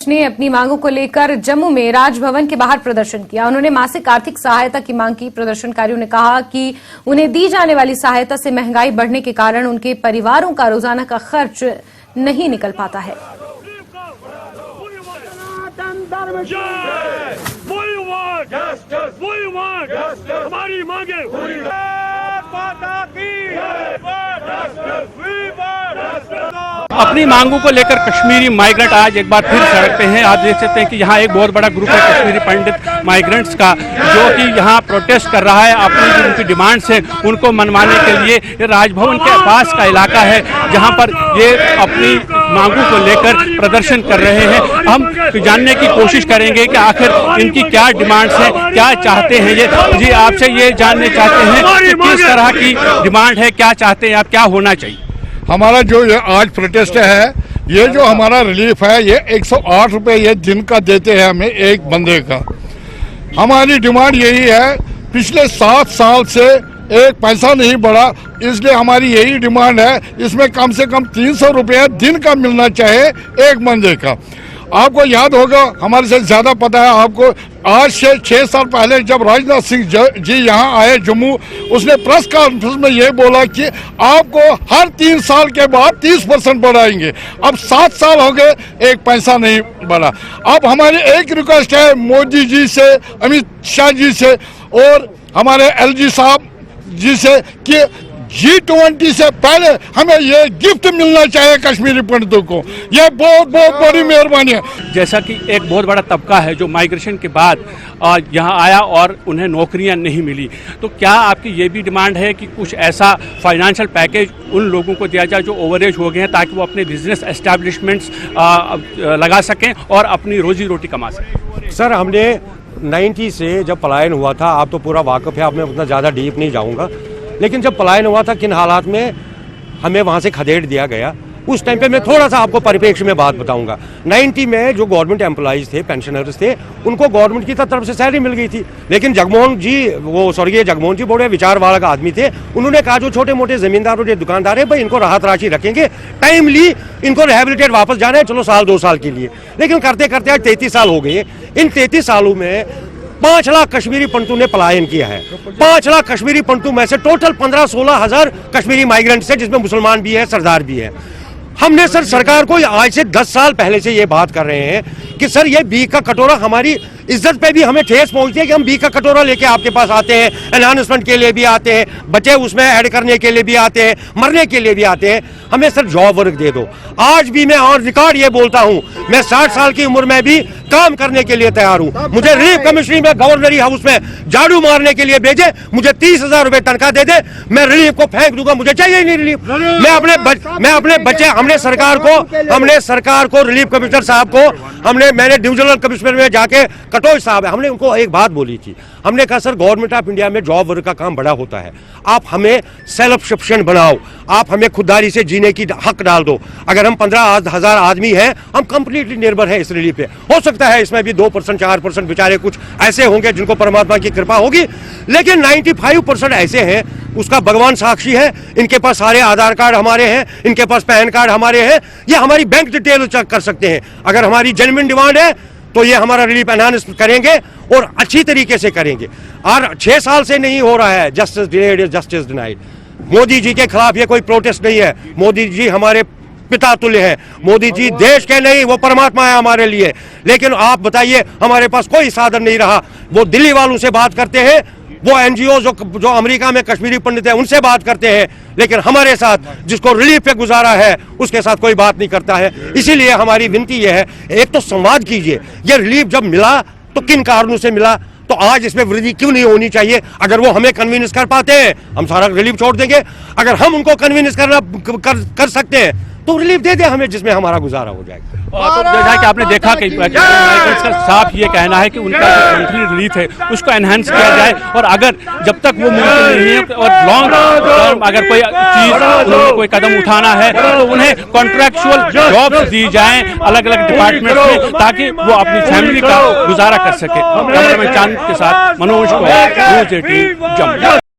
ने अपनी मांगों को लेकर जम्मू में राजभवन के बाहर प्रदर्शन किया। उन्होंने मासिक आर्थिक सहायता की मांग की। प्रदर्शनकारियों ने कहा कि उन्हें दी जाने वाली सहायता से महंगाई बढ़ने के कारण उनके परिवारों का रोजाना का खर्च नहीं निकल पाता है। हमारी मांगे अपनी मांगों को लेकर कश्मीरी माइग्रेंट आज एक बार फिर सड़क पे हैं। आप देख सकते हैं कि यहाँ एक बहुत बड़ा ग्रुप है कश्मीरी पंडित माइग्रेंट्स का, जो कि यहाँ प्रोटेस्ट कर रहा है। अपनी जो उनकी डिमांड्स है उनको मनवाने के लिए ये राजभवन के पास का इलाका है, जहाँ पर ये अपनी मांगों को लेकर प्रदर्शन कर रहे हैं। हम जानने की कोशिश करेंगे कि आखिर इनकी क्या डिमांड्स हैं, क्या चाहते हैं ये। जी, आपसे ये जानने चाहते हैं कि किस तरह की डिमांड है, क्या चाहते हैं आप, क्या होना चाहिए? हमारा जो ये आज प्रोटेस्ट है, ये जो हमारा रिलीफ है, ये 108 रुपये ये दिन का देते हैं हमें एक बंदे का। हमारी डिमांड यही है, पिछले 7 साल से एक पैसा नहीं बढ़ा, इसलिए हमारी यही डिमांड है। इसमें कम से कम 300 रुपये दिन का मिलना चाहिए एक बंदे का। आपको याद होगा, हमारे से ज़्यादा पता है आपको, आज से 6 साल पहले जब राजनाथ सिंह जी यहाँ आए जम्मू, उसने प्रेस कॉन्फ्रेंस में ये बोला कि आपको हर 3 साल के बाद 30% बढ़ाएंगे। अब 7 साल हो गए, एक पैसा नहीं बढ़ा। अब हमारी एक रिक्वेस्ट है मोदी जी से, अमित शाह जी से और हमारे LG साहब जी से कि G20 से पहले हमें ये गिफ्ट मिलना चाहिए कश्मीरी पंडितों को। ये बहुत बहुत बड़ी मेहरबानी है। जैसा कि एक बहुत बड़ा तबका है जो माइग्रेशन के बाद यहाँ आया और उन्हें नौकरियाँ नहीं मिली, तो क्या आपकी ये भी डिमांड है कि कुछ ऐसा फाइनेंशियल पैकेज उन लोगों को दिया जाए जो ओवरेज हो गए हैं, ताकि वो अपने बिजनेस एस्टैब्लिशमेंट्स लगा सकें और अपनी रोजी रोटी कमा सकें? सर, हमने 90 से जब पलायन हुआ था, आप तो पूरा वाकफ़ है, आप में उतना ज़्यादा डीप नहीं जाऊँगा, लेकिन जब पलायन हुआ था किन हालात में हमें वहाँ से खदेड़ दिया गया, उस टाइम पे मैं थोड़ा सा आपको परिप्रेक्ष्य में बात बताऊंगा। 90 में जो गवर्नमेंट एम्प्लॉइज थे, पेंशनर्स थे, उनको गवर्नमेंट की तरफ से सैलरी मिल गई थी, लेकिन जगमोहन जी, वो स्वर्गीय जगमोहन जी बड़े विचार वाला आदमी थे। उन्होंने कहा जो छोटे मोटे जमींदार और जो दुकानदार है, भाई इनको राहत राशि रखेंगे, टाइमली इनको रिहेबिलिटेट वापस जाना है, चलो 1-2 साल के लिए। लेकिन करते करते आज 33 साल हो गए। इन 33 सालों में 5 लाख कश्मीरी पंडितों ने पलायन किया है। 5 लाख कश्मीरी पंडितों में से टोटल 15-16 हजार कश्मीरी माइग्रेंट्स है, जिसमें मुसलमान भी है, सरदार भी है। हमने सर सरकार को आज से 10 साल पहले से ये बात कर रहे हैं कि सर ये बी का कटोरा, हमारी इज्जत पे भी हमें ठेस पहुंचती है कि हम बी का कटोरा लेके आपके पास आते हैं, एनहांसमेंट के लिए भी आते हैं, बच्चे उसमें ऐड करने के लिए भी आते हैं, मरने के लिए भी आते हैं। हमें सर जॉब वर्क दे दो। आज भी मैं ऑन रिकॉर्ड ये बोलता हूँ, मैं 60 साल की उम्र में भी काम करने के लिए तैयार हूँ। मुझे रिलीफ कमिश्नरी में, गवर्नरी हाउस में झाड़ू मारने के लिए भेजे, मुझे 30,000 रुपए तनख्वाह दे दे, मैं रिलीफ को फेंक दूंगा, मुझे चाहिए नहीं रिलीफ। मैं अपने बच्चे, हमने सरकार को रिलीफ कमिश्नर साहब को मैंने डिविजनल कमिश्नर में जाके, कटोच साहब है, हमने उनको एक बात बोली थी। हमने कहा सर, गवर्नमेंट ऑफ इंडिया में जॉब वर्क का काम बड़ा होता है, आप हमें सेल्फ सफिशिएंट बनाओ, आप हमें खुददारी से जीने की हक डाल दो। अगर हम 15,000 आदमी हैं, हम कंप्लीटली निर्भर हैं इस रिलीफ पे। हो सकता है इसमें भी 2%, 4% बेचारे कुछ ऐसे होंगे जिनको परमात्मा की कृपा होगी, लेकिन 95% ऐसे हैं, उसका भगवान साक्षी है। इनके पास सारे आधार कार्ड हमारे हैं, इनके पास पैन कार्ड हमारे हैं, ये हमारी बैंक डिटेल चेक कर सकते हैं। अगर हमारी जेन्युइन डिमांड है तो ये हमारा रिलीफ एनहांस करेंगे और अच्छी तरीके से करेंगे। और 6 साल से नहीं हो रहा है। Justice delayed is justice denied. Modi ji के खिलाफ ये कोई प्रोटेस्ट नहीं है। मोदी जी हमारे पिता तुल्य हैं। मोदी जी देश के नहीं, वो परमात्मा है हमारे लिए। लेकिन आप बताइए, हमारे पास कोई साधन नहीं रहा। वो दिल्ली वालों से बात करते हैं, वो NGO जो अमेरिका में कश्मीरी पंडित है उनसे बात करते हैं, लेकिन हमारे साथ जिसको रिलीफ पे गुजारा है उसके साथ कोई बात नहीं करता है। इसीलिए हमारी विनती यह है, एक तो संवाद कीजिए, ये रिलीफ जब मिला तो किन कारणों से मिला, तो आज इसमें वृद्धि क्यों नहीं होनी चाहिए। अगर वो हमें कन्विंस कर पाते हैं, हम सारा रिलीफ छोड़ देंगे। अगर हम उनको कन्विंस कर सकते हैं तो रिलीफ दे दे हमें, जिसमें हमारा गुजारा हो जाएगा। तो जैसा कि आपने देखा कि माइग्रेंट्स का साफ ये कहना है कि उनका जो मंथली रिलीफ है उसको एनहांस किया जाए, और अगर जब तक वो मुमकिन नहीं है और लॉन्ग टर्म अगर कोई चीज कोई कदम उठाना है तो उन्हें कॉन्ट्रैक्चुअल जॉब्स दी जाएं अलग अलग डिपार्टमेंट्स में, ताकि वो अपनी फैमिली का गुजारा कर सके। कैमरामैन चांद के साथ मनोज कुमार, न्यूज़ 18 जम्मू।